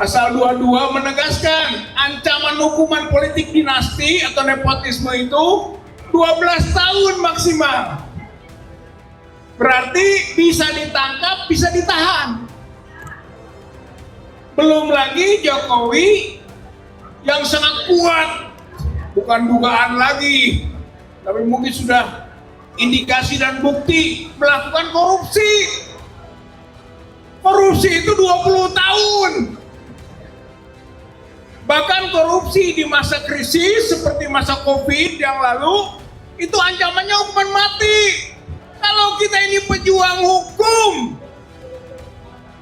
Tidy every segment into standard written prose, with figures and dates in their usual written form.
Pasal 22 menegaskan ancaman hukuman politik dinasti atau nepotisme itu 12 tahun maksimal. Berarti bisa ditangkap, bisa ditahan. Belum lagi Jokowi yang sangat kuat, bukan dugaan lagi, tapi mungkin sudah indikasi dan bukti melakukan korupsi. Korupsi itu 20 tahun. Bahkan korupsi di masa krisis seperti masa Covid yang lalu, itu ancamannya hukuman mati. Kalau kita ini pejuang hukum,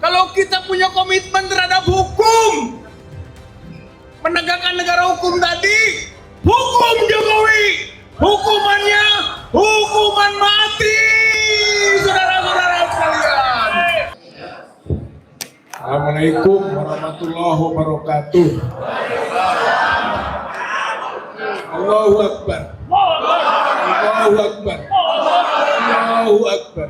kalau kita punya komitmen terhadap hukum, menegakkan negara hukum tadi, hukum Jokowi, hukumannya hukuman mati, saudara-saudara sekalian. Assalamualaikum warahmatullahi wabarakatuh. Allahu Akbar. Allahu Akbar. Allahu Akbar.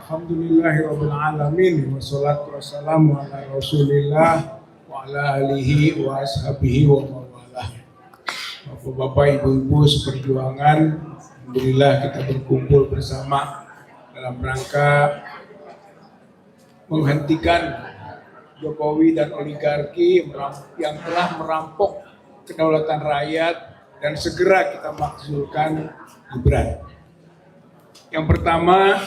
Alhamdulillahirabbil alamin wassalatu wassalamu ala Rasulillah wa ala alihi wa ashabihi wa mawalah. Bapak-bapak, ibu-ibu seperjuangan, alhamdulillah kita berkumpul bersama dalam rangka menghentikan Jokowi dan oligarki yang telah merampok kedaulatan rakyat dan segera kita makzulkan Gibran. Yang pertama,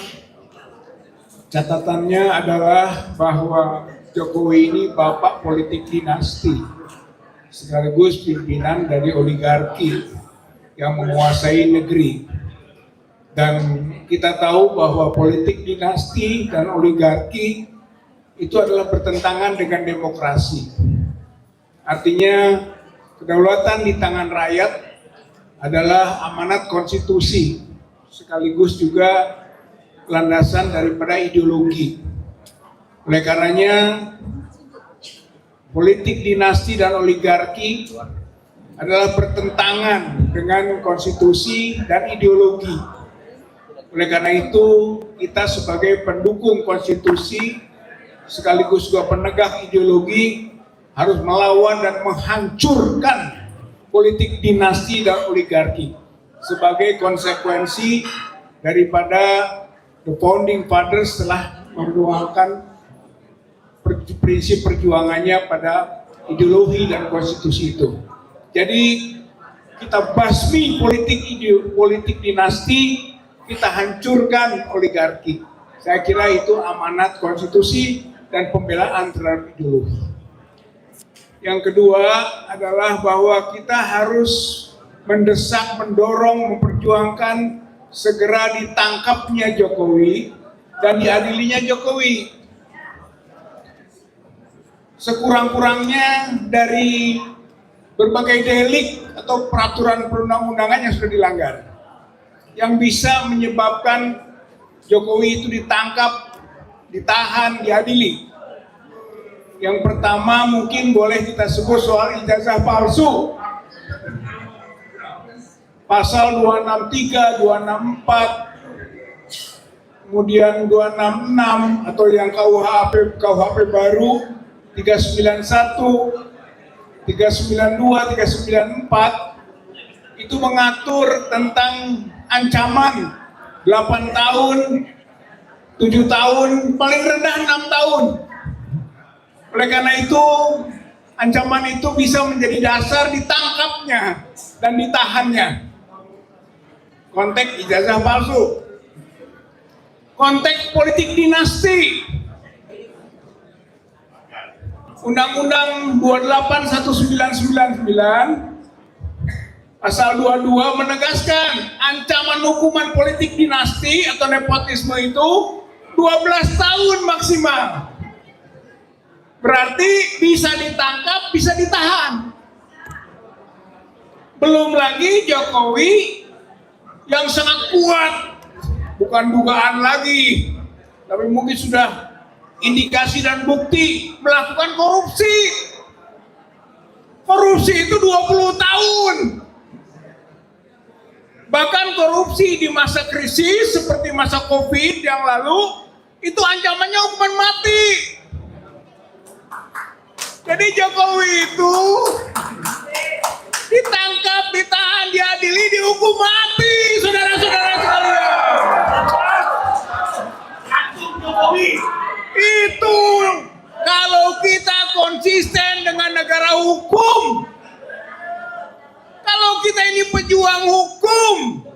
catatannya adalah bahwa Jokowi ini bapak politik dinasti, sekaligus pimpinan dari oligarki yang menguasai negeri. Dan kita tahu bahwa politik dinasti dan oligarki itu adalah bertentangan dengan demokrasi. Artinya kedaulatan di tangan rakyat adalah amanat konstitusi, sekaligus juga landasan daripada ideologi. Oleh karenanya politik dinasti dan oligarki adalah bertentangan dengan konstitusi dan ideologi. Oleh karena itu kita sebagai pendukung konstitusi sekaligus juga penegak ideologi harus melawan dan menghancurkan politik dinasti dan oligarki sebagai konsekuensi daripada the founding fathers telah memperjuangkan prinsip perjuangannya pada ideologi dan konstitusi itu. Jadi kita basmi politik dinasti, kita hancurkan oligarki. Saya kira itu amanat konstitusi dan pembelaan terhadap ideologi. Yang kedua adalah bahwa kita harus mendesak, mendorong, memperjuangkan segera ditangkapnya Jokowi dan diadilinya Jokowi. Sekurang-kurangnya dari berbagai delik atau peraturan perundang-undangan yang sudah dilanggar, yang bisa menyebabkan Jokowi itu ditangkap, ditahan, diadili. Yang pertama mungkin boleh kita sebut soal ijazah palsu. Pasal 263, 264, kemudian 266 atau yang KUHP baru 391, 392, 394 itu mengatur tentang ancaman 8 tahun, 7 tahun, paling rendah 6 tahun. Oleh karena itu, ancaman itu bisa menjadi dasar ditangkapnya dan ditahannya. Konteks ijazah palsu. Konteks politik dinasti. Undang-Undang 28/1999 Pasal 22 menegaskan ancaman hukuman politik dinasti atau nepotisme itu 12 tahun maksimal. Berarti bisa ditangkap, bisa ditahan. Belum lagi Jokowi yang sangat kuat, bukan dugaan lagi, tapi mungkin sudah indikasi dan bukti melakukan korupsi. Korupsi itu 20 tahun. Bahkan korupsi di masa krisis seperti masa Covid yang lalu, itu ancamannya hukuman mati. Jadi Jokowi itu ditangkap, ditahan, diadili, dihukum mati, saudara-saudara sekalian. Itu kalau kita konsisten dengan negara hukum, kalau kita ini pejuang hukum,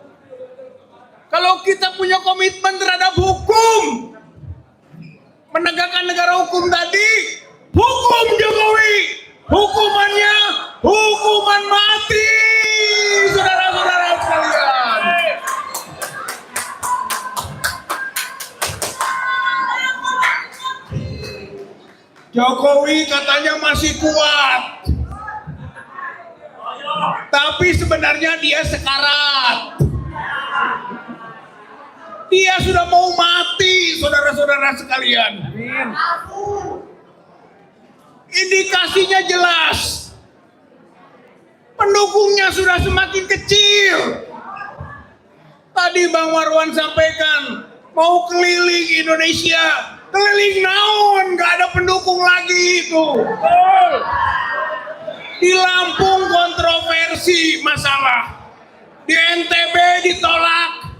kalau kita punya komitmen terhadap hukum, menegakkan negara hukum tadi, hukum Jokowi, hukumannya hukuman mati, saudara-saudara sekalian. Jokowi katanya masih kuat, tapi sebenarnya dia sekarat. Dia sudah mau mati, saudara-saudara sekalian. Indikasinya jelas. Pendukungnya sudah semakin kecil. Tadi Bang Marwan sampaikan, mau keliling Indonesia. Keliling naon, gak ada pendukung lagi itu. Di Lampung kontroversi masalah. Di NTB ditolak.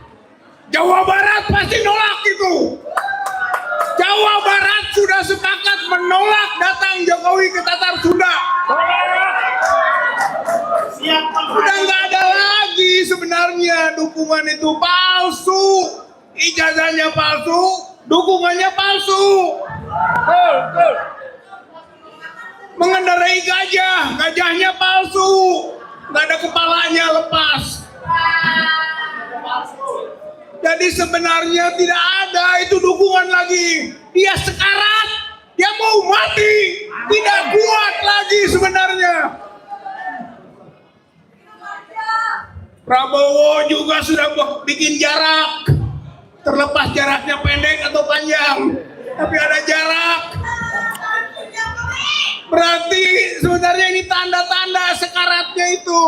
Jawa Barat pasti nolak itu. Jawa Barat sudah sepakat menolak datang Jokowi ke Tatar Sunda. Sudah nggak ada lagi sebenarnya dukungan itu palsu. Ijazahnya palsu, dukungannya palsu. Mengendarai gajah, gajahnya palsu. Nggak ada kepalanya, lepas. Jadi sebenarnya tidak ada itu dukungan lagi. Dia sekarat, dia mau mati, tidak kuat lagi sebenarnya. Prabowo juga sudah bikin jarak, terlepas jaraknya pendek atau panjang, tapi ada jarak. Berarti sebenarnya ini tanda-tanda sekaratnya itu.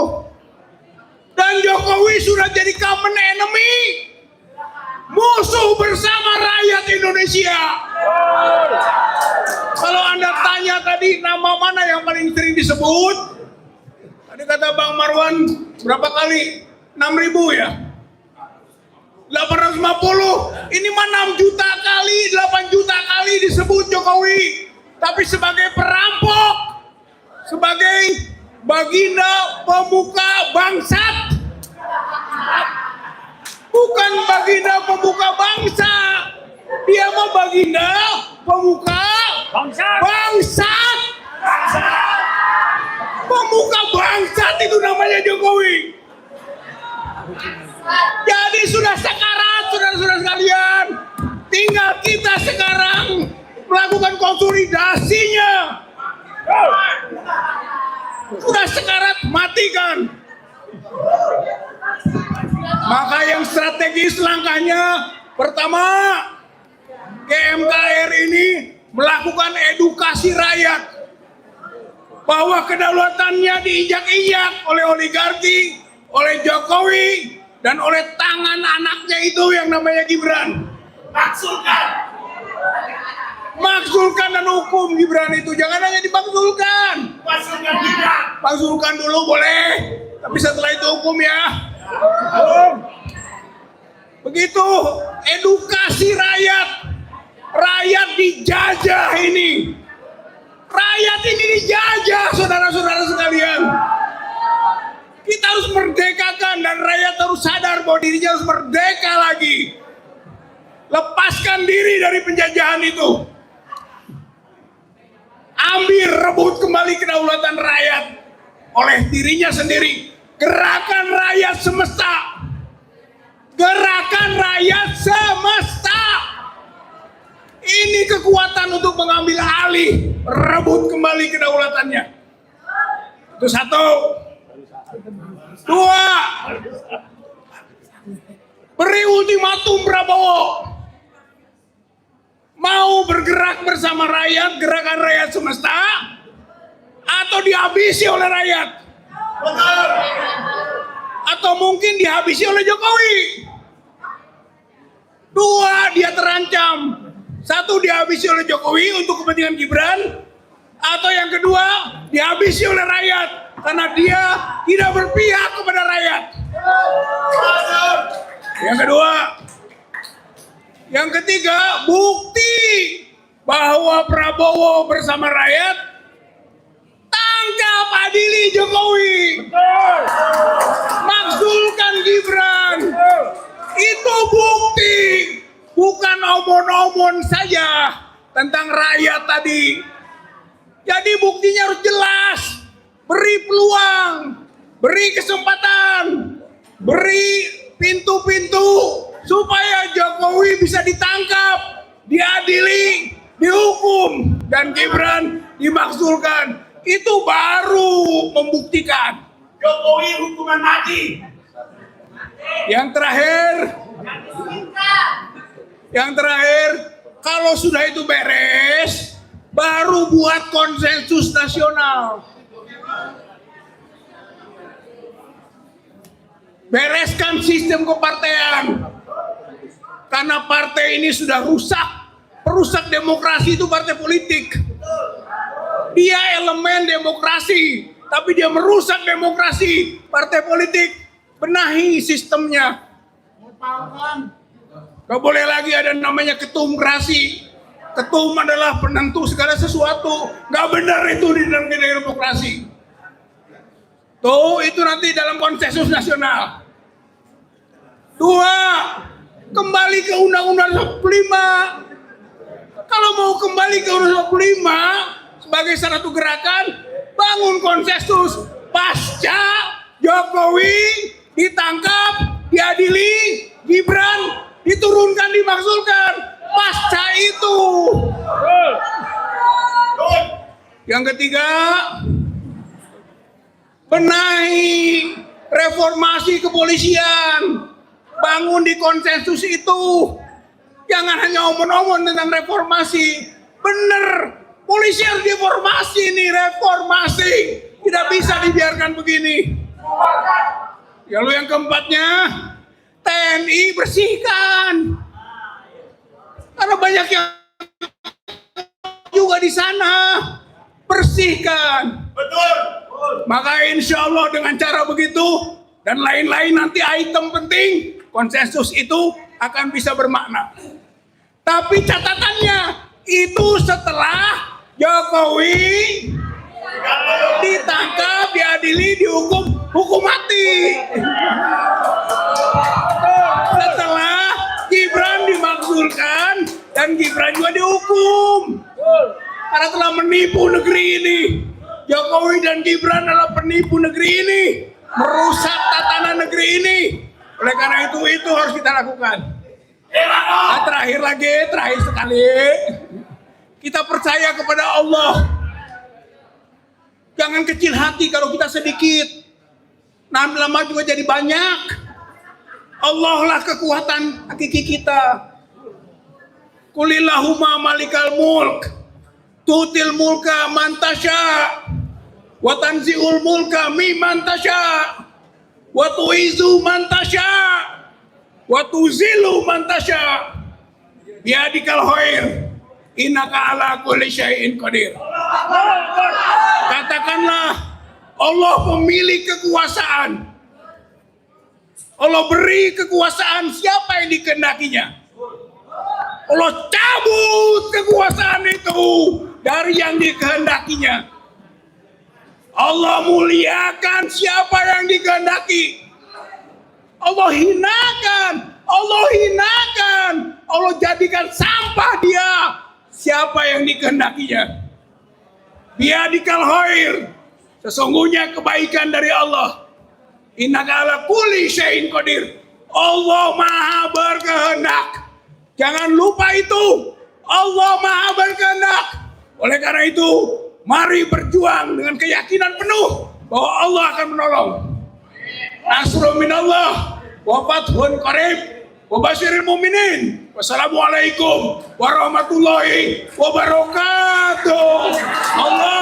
Dan Jokowi sudah jadi common enemy. Musuh bersama rakyat Indonesia. Kalau Anda tanya tadi nama mana yang paling sering disebut? Tadi kata Bang Marwan berapa kali? 6.000 ya? 850. Ini mah 6 juta kali, 8 juta kali disebut Jokowi. Tapi sebagai perampok, sebagai baginda pemuka bangsat. Bukan baginda pemuka bangsa. Dia mau baginda pemuka bangsat. Pemuka bangsat itu namanya Jokowi. Jadi sudah sekarat, saudara-saudara sekalian. Tinggal kita sekarang melakukan konsolidasinya. Sudah sekarat, matikan. Maka yang strategis langkahnya pertama, GMKR ini melakukan edukasi rakyat bahwa kedaulatannya diinjak-injak oleh oligarki, oleh Jokowi, dan oleh tangan anaknya itu yang namanya Gibran. Maksulkan dan hukum Gibran itu, jangan hanya dimaksulkan. Maksulkan dulu boleh, tapi setelah itu hukum ya. Begitu edukasi rakyat. Rakyat dijajah ini. Rakyat ini dijajah, saudara-saudara sekalian. Kita harus merdekakan dan rakyat harus sadar bahwa dirinya harus merdeka lagi. Lepaskan diri dari penjajahan itu. Ambil, rebut kembali kedaulatan rakyat oleh dirinya sendiri. Gerakan rakyat semesta. Gerakan rakyat semesta. Ini kekuatan untuk mengambil alih, rebut kembali kedaulatannya. Itu satu. Dua, beri ultimatum Prabowo. Mau bergerak bersama rakyat, gerakan rakyat semesta, atau dihabisi oleh rakyat. Atau mungkin dihabisi oleh Jokowi. Dua, dia terancam. Satu, dihabisi oleh Jokowi untuk kepentingan Gibran. Atau yang kedua, dihabisi oleh rakyat karena dia tidak berpihak kepada rakyat. Yang kedua. Yang ketiga, bukti bahwa Prabowo bersama rakyat, tangkap, adili Jokowi. Makzulkan Gibran. Itu bukti, bukan omon-omon saja tentang rakyat tadi. Jadi buktinya harus jelas. Beri peluang, beri kesempatan, beri pintu-pintu supaya Jokowi bisa ditangkap, diadili, dihukum, dan Gibran dimakzulkan. Itu baru membuktikan. Jokowi hukuman mati. Yang terakhir, kalau sudah itu beres, baru buat konsensus nasional. Bereskan sistem kepartean. Karena partai ini sudah rusak. Perusak demokrasi itu partai politik. Dia elemen demokrasi, tapi dia merusak demokrasi. Partai politik, benahi sistemnya. Gak boleh lagi ada namanya ketumkrasi. Ketum adalah penentu segala sesuatu. Gak benar itu di dalam demokrasi. Tuh, itu nanti dalam konsensus nasional. 2, kembali ke Undang-Undang 45. Kalau mau kembali ke Undang-Undang 45 sebagai satu gerakan, bangun konsensus pasca Jokowi ditangkap, diadili, Gibran diturunkan, dimakzulkan. Pasca itu. Yang ketiga, benahi reformasi kepolisian. Bangun di konsensus itu. Jangan hanya omong-omong tentang reformasi. Bener, polisi harus direformasi nih, reformasi. Tidak bisa dibiarkan begini. Lalu yang keempatnya, TNI bersihkan. Karena banyak yang juga di sana. Bersihkan. Betul. Maka insya Allah dengan cara begitu dan lain-lain nanti item penting, konsensus itu akan bisa bermakna. Tapi catatannya itu setelah Jokowi ditangkap, diadili, dihukum, hukum mati. Setelah Gibran dimakzulkan dan Gibran juga dihukum karena telah menipu negeri ini. Jokowi dan Gibran adalah penipu negeri ini, merusak tatanan negeri ini. Oleh karena itu harus kita lakukan. Nah, terakhir sekali, kita percaya kepada Allah. Jangan kecil hati kalau kita sedikit. Nah, lama juga jadi banyak. Allah lah kekuatan hakiki kita. Qulillahumma malikal mulk, tutil mulka man tasya, wa tanzi'ul mulka mimman tasya, wa tu'izu man tasya, wa tuzilu man tasya, biadikal khair, innaka ala kulli syai'in qadir. Katakanlah, Allah pemilik kekuasaan. Allah beri kekuasaan siapa yang dikehendakinya. Allah cabut kekuasaan itu dari yang dikehendakinya. Allah muliakan siapa yang dikehendaki. Allah hinakan. Allah jadikan sampah dia siapa yang dikehendakinya. Biadikal khair. Sesungguhnya kebaikan dari Allah. Innaka ala kulli syai'in qadir. Allah Maha berkehendak. Jangan lupa itu. Allah Maha berkehendak. Oleh karena itu, mari berjuang dengan keyakinan penuh bahwa Allah akan menolong. Nasrun minallah wa fathun qarib wa basyiril mu'minin. Wassalamualaikum warahmatullahi wabarakatuh. Allah